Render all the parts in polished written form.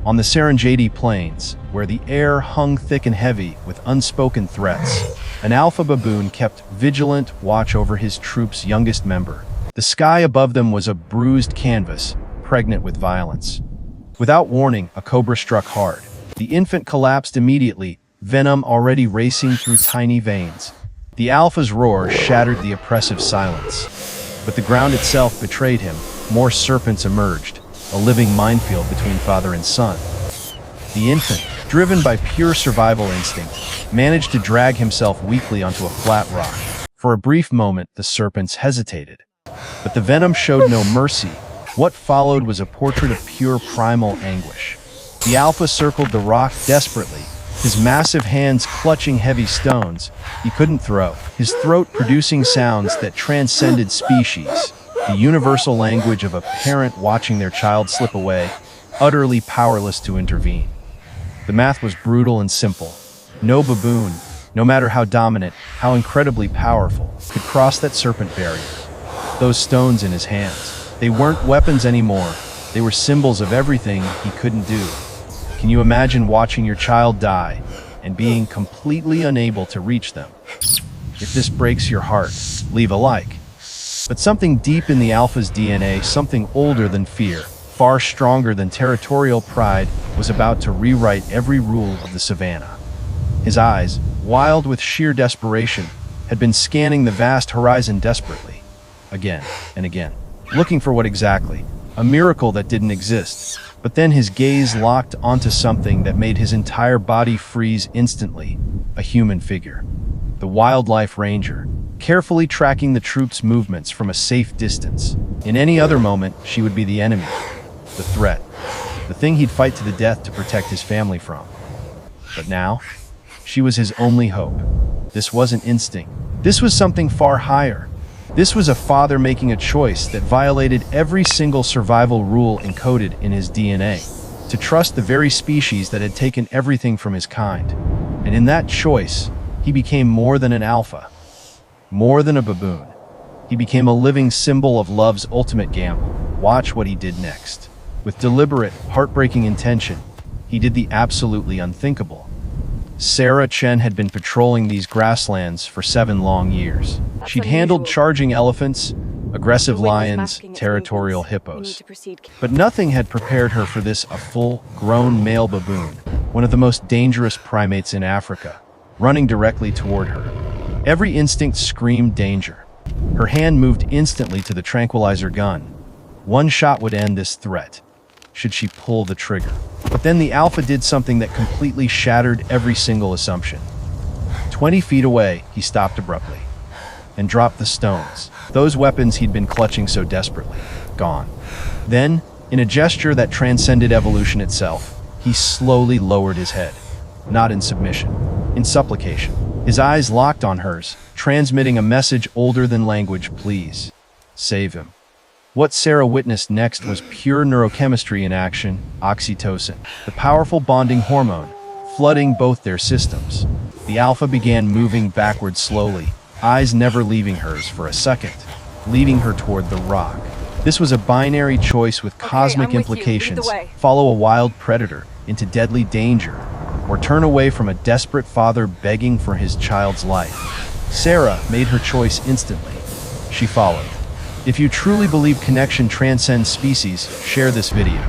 On the Serengeti plains, where the air hung thick and heavy with unspoken threats, an alpha baboon kept vigilant watch over his troop's youngest member. The sky above them was a bruised canvas, pregnant with violence. Without warning, a cobra struck hard. The infant collapsed immediately, venom already racing through tiny veins. The alpha's roar shattered the oppressive silence. But the ground itself betrayed him. More serpents emerged, a living minefield between father and son. The infant, driven by pure survival instinct, managed to drag himself weakly onto a flat rock. For a brief moment, the serpents hesitated. But the venom showed no mercy. What followed was a portrait of pure primal anguish. The alpha circled the rock desperately, his massive hands clutching heavy stones he couldn't throw, his throat producing sounds that transcended species, the universal language of a parent watching their child slip away, utterly powerless to intervene. The math was brutal and simple. No baboon, no matter how dominant, how incredibly powerful, could cross that serpent barrier. Those stones in his hands, they weren't weapons anymore. They were symbols of everything he couldn't do. Can you imagine watching your child die and being completely unable to reach them? If this breaks your heart, leave a like. But something deep in the alpha's DNA, something older than fear, far stronger than territorial pride, was about to rewrite every rule of the savannah. His eyes, wild with sheer desperation, had been scanning the vast horizon desperately, again and again, looking for what exactly? A miracle that didn't exist. But then his gaze locked onto something that made his entire body freeze instantly, a human figure. The wildlife ranger, carefully tracking the troops' movements from a safe distance. In any other moment, she would be the enemy, the threat, the thing he'd fight to the death to protect his family from. But now, she was his only hope. This wasn't instinct. This was something far higher. This was a father making a choice that violated every single survival rule encoded in his DNA, to trust the very species that had taken everything from his kind. And in that choice, he became more than an alpha, more than a baboon. He became a living symbol of love's ultimate gamble. Watch what he did next. With deliberate, heartbreaking intention, he did the absolutely unthinkable. Chen had been patrolling these grasslands for 7 long years. She'd handled charging elephants, aggressive lions, territorial hippos. But nothing had prepared her for this, a full-grown male baboon, one of the most dangerous primates in Africa, running directly toward her. Every instinct screamed danger. Her hand moved instantly to the tranquilizer gun. One shot would end this threat, should she pull the trigger. But then the alpha did something that completely shattered every single assumption. 20 feet away, he stopped abruptly and dropped the stones. Those weapons he'd been clutching so desperately, gone. Then, in a gesture that transcended evolution itself, he slowly lowered his head, not in submission, in supplication. His eyes locked on hers, transmitting a message older than language: please, save him. What Sarah witnessed next was pure neurochemistry in action, oxytocin, the powerful bonding hormone, flooding both their systems. The alpha began moving backward slowly, eyes never leaving hers for a second, leading her toward the rock. This was a binary choice with cosmic implications: follow a wild predator into deadly danger, or turn away from a desperate father begging for his child's life. Sarah made her choice instantly. She followed. If you truly believe connection transcends species, share this video,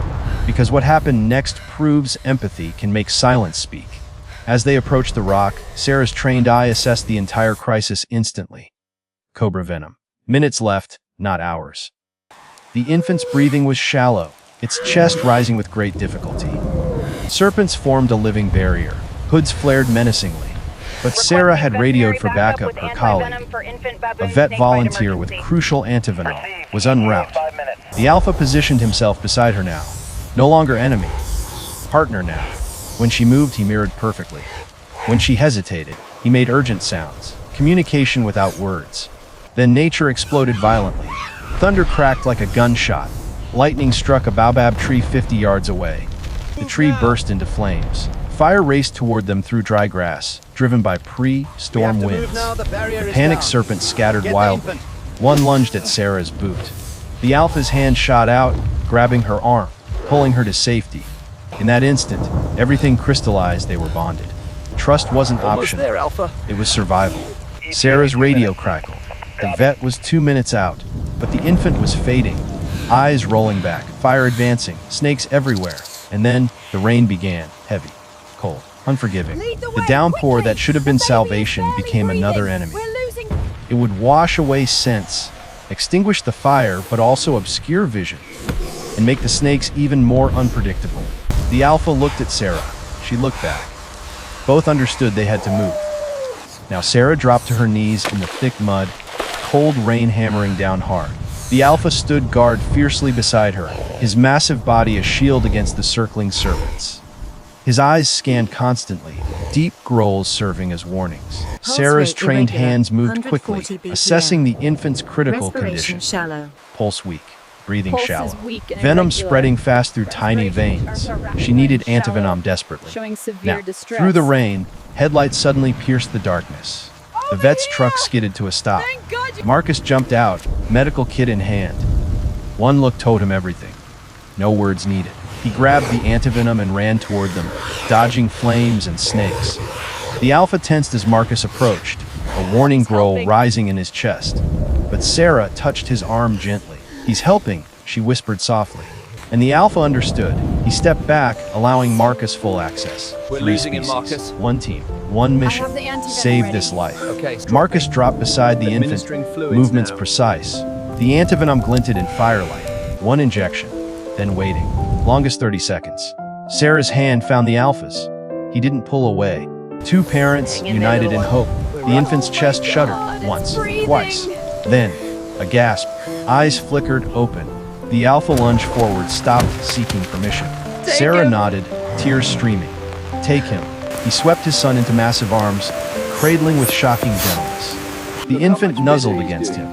because what happened next proves empathy can make silence speak. As they approached the rock, Sarah's trained eye assessed the entire crisis instantly. Cobra venom. Minutes left, not hours. The infant's breathing was shallow, its chest rising with great difficulty. Serpents formed a living barrier. Hoods flared menacingly. But Sarah had radioed for backup. Her colleague, a vet volunteer with crucial antivenom, was en route. The alpha positioned himself beside her now. No longer enemy, partner now. When she moved, he mirrored perfectly. When she hesitated, he made urgent sounds, communication without words. Then nature exploded violently. Thunder cracked like a gunshot. Lightning struck a baobab tree 50 yards away. The tree burst into flames. Fire raced toward them through dry grass, driven by pre-storm winds. The panicked serpent scattered wildly. One lunged at Sarah's boot. The alpha's hand shot out, grabbing her arm, pulling her to safety. In that instant, everything crystallized. They were bonded. Trust wasn't Almost optional. there, Alpha. It was survival. Sarah's radio crackled. The vet was 2 minutes out, but the infant was fading. Eyes rolling back, fire advancing, snakes everywhere. And then the rain began, heavy, cold, unforgiving. The downpour that should have been salvation became another enemy. It would wash away sense, extinguish the fire, but also obscure vision, and make the snakes even more unpredictable. The Alpha looked at Sarah. She looked back. Both understood they had to move. Now Sarah dropped to her knees in the thick mud, cold rain hammering down hard. The Alpha stood guard fiercely beside her, his massive body a shield against the circling serpents. His eyes scanned constantly, deep growls serving as warnings. Sarah's trained hands moved quickly, assessing the infant's critical condition. Shallow. Pulse weak, breathing shallow. Venom spreading fast through tiny veins. She needed antivenom desperately. Showing severe Now, distress. through the rain, headlights suddenly pierced the darkness. The vet's truck skidded to a stop. Marcus jumped out, medical kit in hand. One look told him everything. No words needed. He grabbed the antivenom and ran toward them, dodging flames and snakes. The Alpha tensed as Marcus approached, a warning growl rising in his chest. But Sarah touched his arm gently. "He's helping," she whispered softly. And the Alpha understood. He stepped back, allowing Marcus full access. We're 3 losing him, species, Marcus. 1 team, 1 mission. have the antivenom Save ready. this life. Okay. Marcus dropped beside the infant, Administering fluids movements now. precise. The antivenom glinted in firelight. 1 injection, then waiting. Longest 30 seconds. Sarah's hand found the Alpha's. He didn't pull away. 2 parents united in hope. The infant's chest shuddered once, twice. Then, a gasp. Eyes flickered open. The Alpha lunged forward, stopped, seeking permission. Sarah nodded, tears streaming. "Take him." He swept his son into massive arms, cradling with shocking gentleness. The infant nuzzled against him.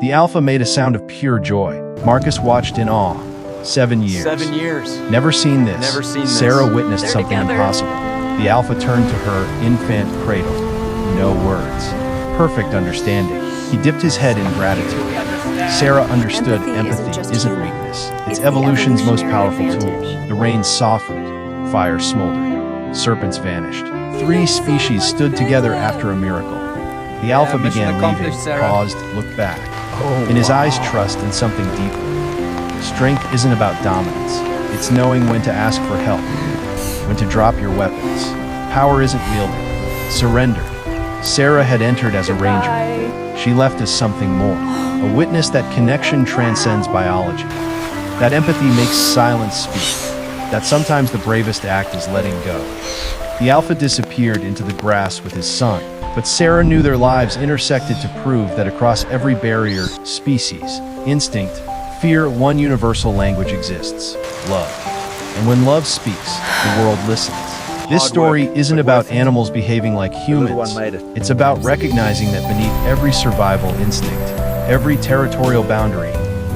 The Alpha made a sound of pure joy. Marcus watched in awe. 7 years. 7 years. Never seen this. Never seen this. Sarah witnessed They're something together. impossible. The Alpha turned to her, infant cradled. No words. Perfect understanding. He dipped his head in gratitude. Sarah understood empathy isn't weakness. It's evolution's most powerful tool. The rain softened. Fire smoldered. Serpents vanished. 3 species stood together after a miracle. The Alpha mission began leaving, accomplished, Sarah. paused, looked back. In his eyes, trust in something deeper. Strength isn't about dominance. It's knowing when to ask for help, when to drop your weapons. Power isn't wielded. Surrendered. Sarah had entered as a ranger. She left as something more. A witness that connection transcends biology. That empathy makes silence speak. That sometimes the bravest act is letting go. The Alpha disappeared into the grass with his son. But Sarah knew their lives intersected to prove that across every barrier, species, instinct, fear, one universal language exists: love. And when love speaks, the world listens. This story isn't about animals behaving like humans. It's about recognizing that beneath every survival instinct, every territorial boundary,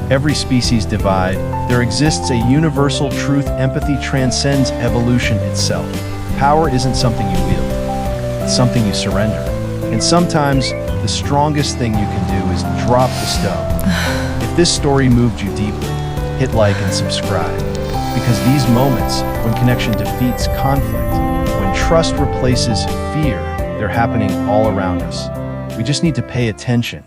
every species divide, there exists a universal truth. Empathy transcends evolution itself. Power isn't something you wield. It's something you surrender. And sometimes, the strongest thing you can do is drop the stone. If this story moved you deeply, hit like and subscribe. Because these moments, when connection defeats conflict, when trust replaces fear, they're happening all around us. We just need to pay attention.